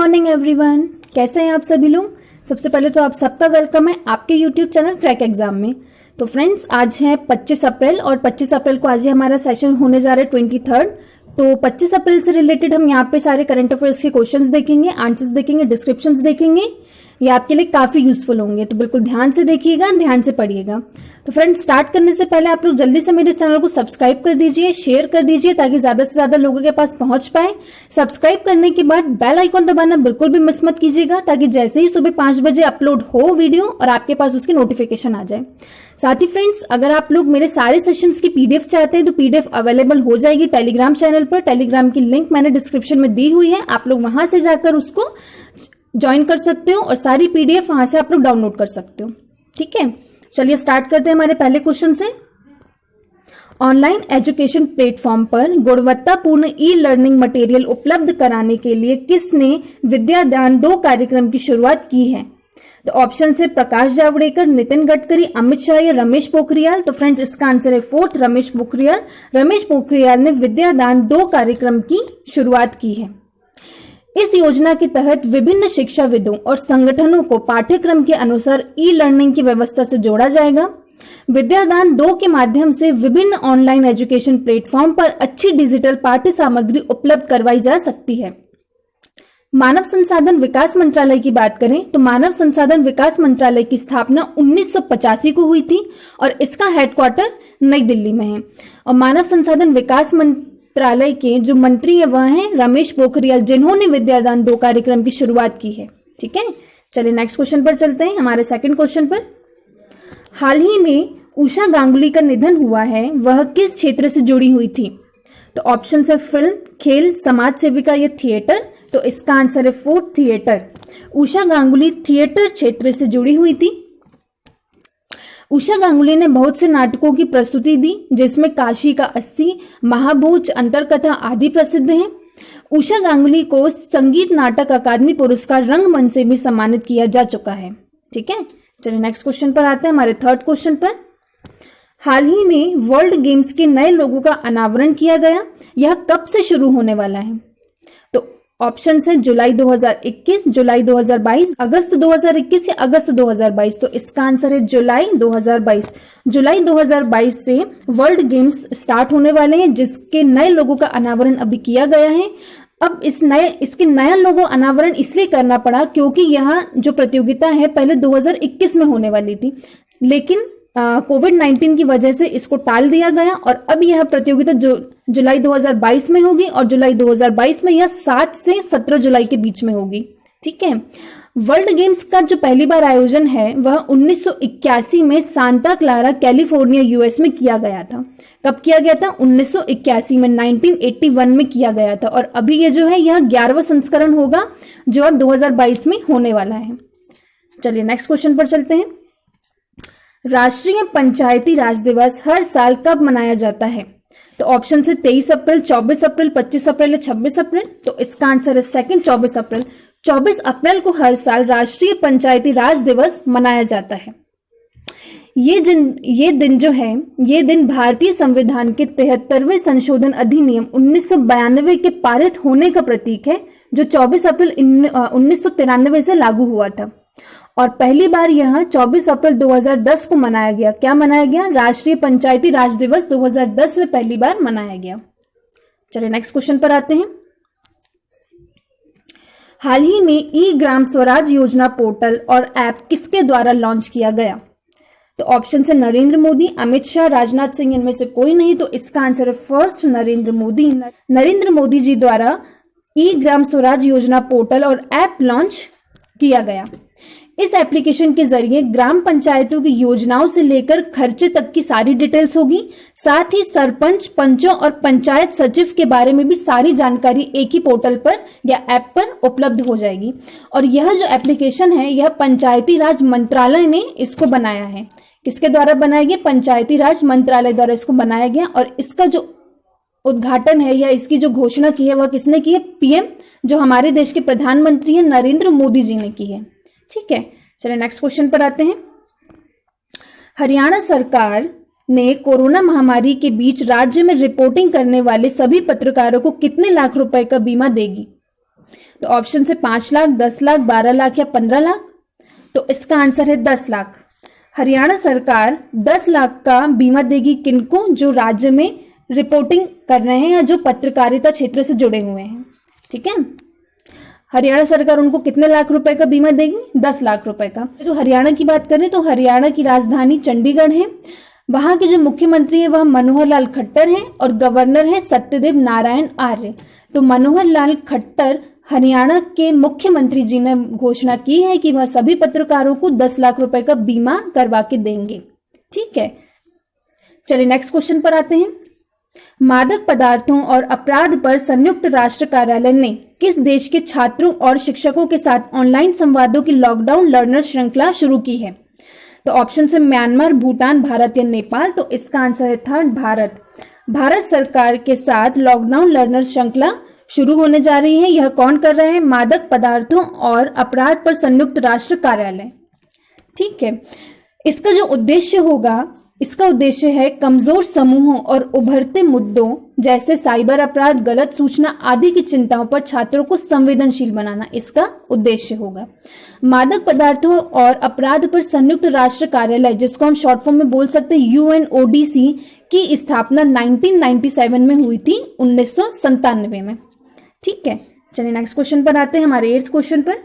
Morning everyone, कैसे हैं आप सभी लोग। सबसे पहले तो आप सबका वेलकम है आपके यूट्यूब चैनल क्रैक एग्जाम में। तो फ्रेंड्स, आज है 25 अप्रैल और 25 अप्रैल को आज ही हमारा सेशन होने जा रहा है 23rd। तो 25 अप्रैल से रिलेटेड हम यहाँ पे सारे करंट अफेयर्स के क्वेश्चंस देखेंगे, आंसर्स देखेंगे, डिस्क्रिप्शंस देखेंगे। ये आपके लिए काफी यूजफुल होंगे, तो बिल्कुल ध्यान से देखिएगा, ध्यान से पढ़िएगा। तो फ्रेंड्स, स्टार्ट करने से पहले आप लोग जल्दी से मेरे चैनल को सब्सक्राइब कर दीजिए, शेयर कर दीजिए ताकि ज्यादा से ज्यादा लोगों के पास पहुंच पाए। सब्सक्राइब करने के बाद बेल आइकॉन दबाना बिल्कुल भी मिस मत कीजिएगा ताकि जैसे ही सुबह 5 बजे अपलोड हो वीडियो और आपके पास उसकी नोटिफिकेशन आ जाए। साथ ही फ्रेंड्स, अगर आप लोग मेरे सारे सेशंस की पीडीएफ चाहते हैं तो पीडीएफ अवेलेबल हो जाएगी टेलीग्राम चैनल पर। टेलीग्राम की लिंक मैंने डिस्क्रिप्शन में दी हुई है, आप लोग वहां से जाकर उसको ज्वाइन कर सकते हो और सारी पीडीएफ वहां से आप लोग डाउनलोड कर सकते हो। ठीक है, चलिए स्टार्ट करते हैं हमारे पहले क्वेश्चन से। ऑनलाइन एजुकेशन प्लेटफॉर्म पर गुणवत्तापूर्ण ई लर्निंग मटेरियल उपलब्ध कराने के लिए किसने विद्यादान 2 कार्यक्रम की शुरुआत की है। तो ऑप्शन है प्रकाश जावड़ेकर, नितिन गडकरी, अमित शाह या रमेश पोखरियाल। तो फ्रेंड्स, इसका आंसर है 4th रमेश पोखरियाल। रमेश पोखरियाल ने विद्यादान 2 कार्यक्रम की शुरुआत की है। इस योजना के तहत विभिन्न शिक्षाविदों और संगठनों को पाठ्यक्रम के अनुसार ई लर्निंग की व्यवस्था से जोड़ा जाएगा। विद्यादान 2 के माध्यम से विभिन्न ऑनलाइन एजुकेशन प्लेटफॉर्म पर अच्छी डिजिटल पाठ्य सामग्री उपलब्ध करवाई जा सकती है। मानव संसाधन विकास मंत्रालय की बात करें तो मानव संसाधन विकास मंत्रालय की स्थापना 1985 को हुई थी और इसका हेडक्वार्टर नई दिल्ली में है। और मानव संसाधन विकास मंत्रालय के जो मंत्री है वह हैं रमेश पोखरियाल, जिन्होंने विद्यादान 2 कार्यक्रम की शुरुआत की है। ठीक है, चलिए नेक्स्ट क्वेश्चन पर चलते हैं, हमारे सेकंड क्वेश्चन पर। हाल ही में उषा गांगुली का निधन हुआ है, वह किस क्षेत्र से जुड़ी हुई थी। तो ऑप्शन है फिल्म, खेल, समाज सेविका या थिएटर। तो इसका आंसर है 4th theatre. Usha Ganguly theatre क्षेत्र से जुड़ी हुई थी। उषा गांगुली ने बहुत से नाटकों की प्रस्तुति दी जिसमें काशी का 80, महाभोज, अंतरकथा आदि प्रसिद्ध हैं। उषा गांगुली को संगीत नाटक अकादमी पुरस्कार रंगमंच से भी सम्मानित किया जा चुका है। ठीक है, चलिए नेक्स्ट क्वेश्चन पर आते हैं, हमारे थर्ड क्वेश्चन पर। हाल ही में वर्ल्ड गेम्स के नए लोगों का अनावरण किया गया, यह कब से शुरू होने वाला है। तो ऑप्शन है जुलाई 2021, जुलाई 2022, अगस्त 2021 या अगस्त 2022। तो इसका आंसर है जुलाई 2022। जुलाई 2022 से वर्ल्ड गेम्स स्टार्ट होने वाले हैं जिसके नए लोगों का अनावरण अभी किया गया है। अब इसके नया लोगो अनावरण इसलिए करना पड़ा क्योंकि यह जो प्रतियोगिता है पहले 2021 में होने वाली थी, लेकिन कोविड-19 की वजह से इसको टाल दिया गया और अब यह प्रतियोगिता जुलाई 2022 में होगी और जुलाई 2022 में यह 7 से 17 जुलाई के बीच में होगी। ठीक है, वर्ल्ड गेम्स का जो पहली बार आयोजन है वह 1981 में सांता क्लारा, कैलिफोर्निया, यूएस में किया गया था। कब किया गया था? 1981 में, 1981 में किया गया था। और अभी ये जो है यह 11वां संस्करण होगा जो अब 2022 में होने वाला है। चलिए नेक्स्ट क्वेश्चन पर चलते हैं। राष्ट्रीय पंचायती राज दिवस हर साल कब मनाया जाता है। तो ऑप्शन है 23 अप्रैल, 24 अप्रैल, 25 अप्रैल या 26 अप्रैल। तो इसका आंसर है सेकंड, 24 अप्रैल। 24 अप्रैल को हर साल राष्ट्रीय पंचायती राज दिवस मनाया जाता है। ये दिन भारतीय संविधान के 73वें संशोधन अधिनियम 1992 के पारित होने का प्रतीक है जो 24 अप्रैल 1993 से लागू हुआ था। और पहली बार यह 24 अप्रैल 2010 को मनाया गया। क्या मनाया गया? राष्ट्रीय पंचायती राज दिवस 2010 में पहली बार मनाया गया। चलिए नेक्स्ट क्वेश्चन पर आते हैं। हाल ही में ई ग्राम स्वराज योजना पोर्टल और ऐप किसके द्वारा लॉन्च किया गया। तो ऑप्शन है नरेंद्र मोदी, अमित शाह, राजनाथ सिंह, इनमें से कोई नहीं। तो इसका आंसर है फर्स्ट, नरेंद्र मोदी। नरेंद्र मोदी जी द्वारा ई ग्राम स्वराज योजना पोर्टल और ऐप लॉन्च किया गया। इस एप्लीकेशन के जरिए ग्राम पंचायतों की योजनाओं से लेकर खर्चे तक की सारी डिटेल्स होगी। साथ ही सरपंच, पंचों और पंचायत सचिव के बारे में भी सारी जानकारी एक ही पोर्टल पर या ऐप पर उपलब्ध हो जाएगी। और यह जो एप्लीकेशन है यह पंचायती राज मंत्रालय ने इसको बनाया है। किसके द्वारा बनाया गया? पंचायती राज मंत्रालय द्वारा इसको बनाया गया। और इसका जो उद्घाटन है या इसकी जो घोषणा की है वह किसने की है? पीएम, जो हमारे देश के प्रधानमंत्री हैं, नरेंद्र मोदी जी ने की है। ठीक है, चलिए नेक्स्ट क्वेश्चन पर आते हैं। हरियाणा सरकार ने कोरोना महामारी के बीच राज्य में रिपोर्टिंग करने वाले सभी पत्रकारों को कितने लाख रुपए का बीमा देगी। तो ऑप्शन से 5 लाख, 10 लाख, 12 लाख या 15 लाख। तो इसका आंसर है 10 लाख। हरियाणा सरकार 10 लाख का बीमा देगी किनको? जो राज्य में रिपोर्टिंग कर रहे हैं या जो पत्रकारिता क्षेत्र से जुड़े हुए हैं। ठीक है, हरियाणा सरकार उनको कितने लाख रुपए का बीमा देगी? 10 लाख रुपए का। तो हरियाणा की बात करें तो हरियाणा की राजधानी चंडीगढ़ है। वहां के जो मुख्यमंत्री है वह मनोहर लाल खट्टर हैं और गवर्नर है सत्यदेव नारायण आर्य। तो मनोहर लाल खट्टर हरियाणा के मुख्यमंत्री जी ने घोषणा की है कि वह सभी पत्रकारों को 10 लाख रुपए का बीमा करवा के देंगे। ठीक है, चलिए नेक्स्ट क्वेश्चन पर आते हैं। मादक पदार्थों और अपराध पर संयुक्त राष्ट्र कार्यालय ने किस देश के छात्रों और शिक्षकों के साथ ऑनलाइन संवादों की लॉकडाउन लर्नर श्रृंखला शुरू की है? तो ऑप्शन से म्यांमार, भूटान, भारत या नेपाल। तो इसका आंसर है थर्ड, भारत। भारत सरकार के साथ लॉकडाउन लर्नर श्रृंखला शुरू होने जा रही है। यह कौन कर रहे हैं? मादक पदार्थों और अपराध पर संयुक्त राष्ट्र कार्यालय। ठीक है, इसका जो उद्देश्य होगा, इसका उद्देश्य है कमजोर समूहों और उभरते मुद्दों जैसे साइबर अपराध, गलत सूचना आदि की चिंताओं पर छात्रों को संवेदनशील बनाना इसका उद्देश्य होगा। मादक पदार्थों और अपराध पर संयुक्त राष्ट्र कार्यालय, जिसको हम शॉर्ट फॉर्म में बोल सकते हैं UNODC, की स्थापना 1997 में हुई थी, 1997 में। ठीक है, चलिए नेक्स्ट क्वेश्चन पर आते हैं, हमारे 8th क्वेश्चन पर।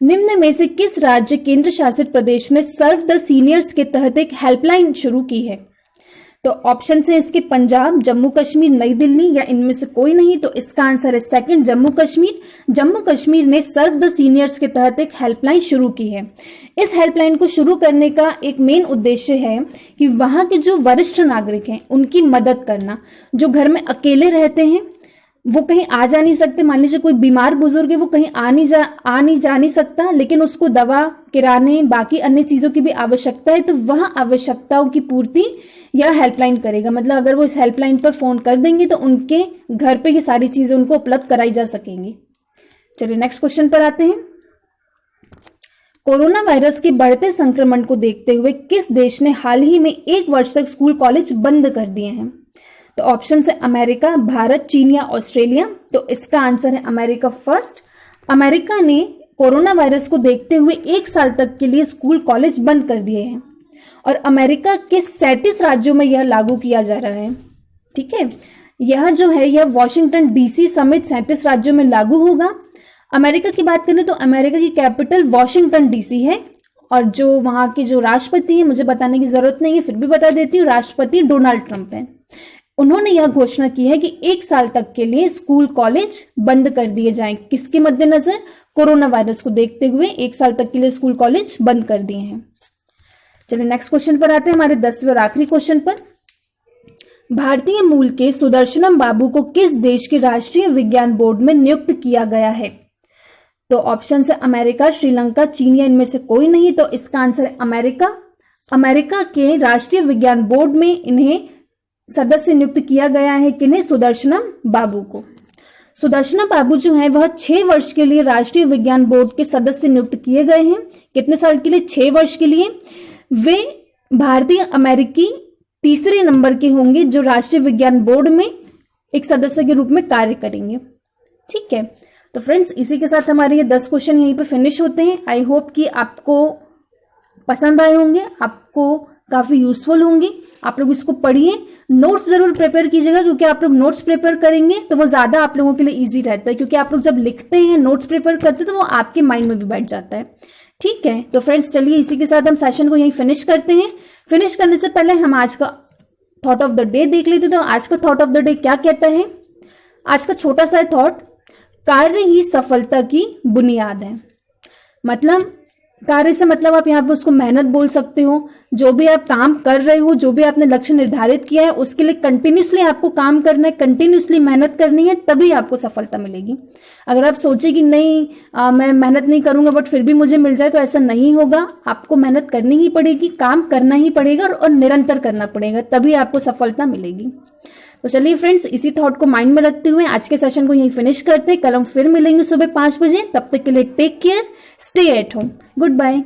निम्न में से किस राज्य केंद्र शासित प्रदेश ने सर्व द सीनियर्स के तहत एक हेल्पलाइन शुरू की है? तो ऑप्शन से इसके पंजाब, जम्मू कश्मीर, नई दिल्ली या इनमें से कोई नहीं। तो इसका आंसर है सेकंड, जम्मू कश्मीर। जम्मू कश्मीर ने सर्व द सीनियर्स के तहत एक हेल्पलाइन शुरू की है। इस हेल्पलाइन को शुरू करने का एक मेन उद्देश्य है कि वहां के जो वरिष्ठ नागरिक हैं उनकी मदद करना। जो घर में अकेले रहते हैं, वो कहीं आ जा नहीं सकते, मान लीजिए कोई बीमार बुजुर्ग है, वो कहीं आ नहीं जा सकता, लेकिन उसको दवा, किराने, बाकी अन्य चीजों की भी आवश्यकता है। तो वह आवश्यकताओं की पूर्ति यह हेल्पलाइन करेगा। मतलब अगर वो इस हेल्पलाइन पर फोन कर देंगे तो उनके घर पे ये सारी चीजें उनको उपलब्ध कराई जा सकेंगी। चलिए नेक्स्ट क्वेश्चन पर आते हैं। कोरोना वायरस के बढ़ते संक्रमण को देखते हुए किस देश ने हाल ही में 1 वर्ष तक स्कूल कॉलेज बंद कर दिए हैं? तो ऑप्शन से अमेरिका, भारत, चीन या ऑस्ट्रेलिया। तो इसका आंसर है अमेरिका फर्स्ट। अमेरिका ने कोरोना वायरस को देखते हुए 1 साल तक के लिए स्कूल कॉलेज बंद कर दिए हैं और अमेरिका के 37 राज्यों में यह लागू किया जा रहा है। ठीक है, यह जो है यह वॉशिंगटन DC समेत 37 राज्यों में लागू होगा। अमेरिका की बात करें तो अमेरिका की कैपिटल वॉशिंगटन DC है और जो वहां के जो राष्ट्रपति है, मुझे बताने की जरूरत नहीं है, फिर भी बता देती हूँ, राष्ट्रपति डोनाल्ड ट्रंप है। उन्होंने यह घोषणा की है कि 1 साल तक के लिए स्कूल कॉलेज बंद कर दिए जाएं। किसके मद्देनजर? कोरोना वायरस को देखते हुए 1 साल तक के लिए स्कूल कॉलेज बंद कर दिए हैं। चलिए नेक्स्ट क्वेश्चन पर आते हैं, हमारे 10वें और आखिरी क्वेश्चन पर। भारतीय मूल के सुदर्शनम बाबू को किस देश के राष्ट्रीय विज्ञान बोर्ड में नियुक्त किया गया है? तो ऑप्शन है अमेरिका, श्रीलंका, चीन या इनमें से कोई नहीं। तो इसका आंसर है अमेरिका। अमेरिका के राष्ट्रीय विज्ञान बोर्ड में इन्हें सदस्य नियुक्त किया गया है। किन्हें? सुदर्शनम बाबू को। सुदर्शनम बाबू जो है वह 6 वर्ष के लिए राष्ट्रीय विज्ञान बोर्ड के सदस्य नियुक्त किए गए हैं। कितने साल के लिए? 6 वर्ष के लिए। वे भारतीय अमेरिकी तीसरे नंबर के होंगे जो राष्ट्रीय विज्ञान बोर्ड में एक सदस्य के रूप में कार्य करेंगे। ठीक है, तो फ्रेंड्स इसी के साथ हमारे ये 10 क्वेश्चन यहीं पर फिनिश होते हैं। आई होप कि आपको पसंद आए होंगे, आपको काफी यूजफुल होंगे। आप लोग इसको पढ़िए, नोट्स जरूर प्रिपेयर कीजिएगा, क्योंकि आप लोग नोट्स प्रिपेयर करेंगे तो वो ज्यादा आप लोगों के लिए इजी रहता है, क्योंकि आप लोग जब लिखते हैं, नोट्स प्रिपेयर करते हैं तो वो आपके माइंड में भी बैठ जाता है। ठीक है, तो फ्रेंड्स चलिए इसी के साथ हम सेशन को यहीं फिनिश करते हैं। फिनिश करने से पहले हम आज का थॉट ऑफ द डे देख लेते। तो आज का थॉट ऑफ द डे क्या कहता है? आज का छोटा सा थॉट, कार्य ही सफलता की बुनियाद है। मतलब कार्य से मतलब आप यहाँ पे उसको मेहनत बोल सकते हो। जो भी आप काम कर रहे हो, जो भी आपने लक्ष्य निर्धारित किया है, उसके लिए कंटिन्यूसली आपको काम करना है, कंटिन्यूसली मेहनत करनी है, तभी आपको सफलता मिलेगी। अगर आप सोचे कि नहीं मैं मेहनत नहीं करूंगा बट फिर भी मुझे मिल जाए, तो ऐसा नहीं होगा। आपको मेहनत करनी ही पड़ेगी, काम करना ही पड़ेगा और निरंतर करना पड़ेगा, तभी आपको सफलता मिलेगी। तो चलिए फ्रेंड्स, इसी थॉट को माइंड में रखते हुए आज के सेशन को यहीं फिनिश करते हैं। कल हम फिर मिलेंगे सुबह 5 बजे। तब तक के लिए take care, stay at home, good bye.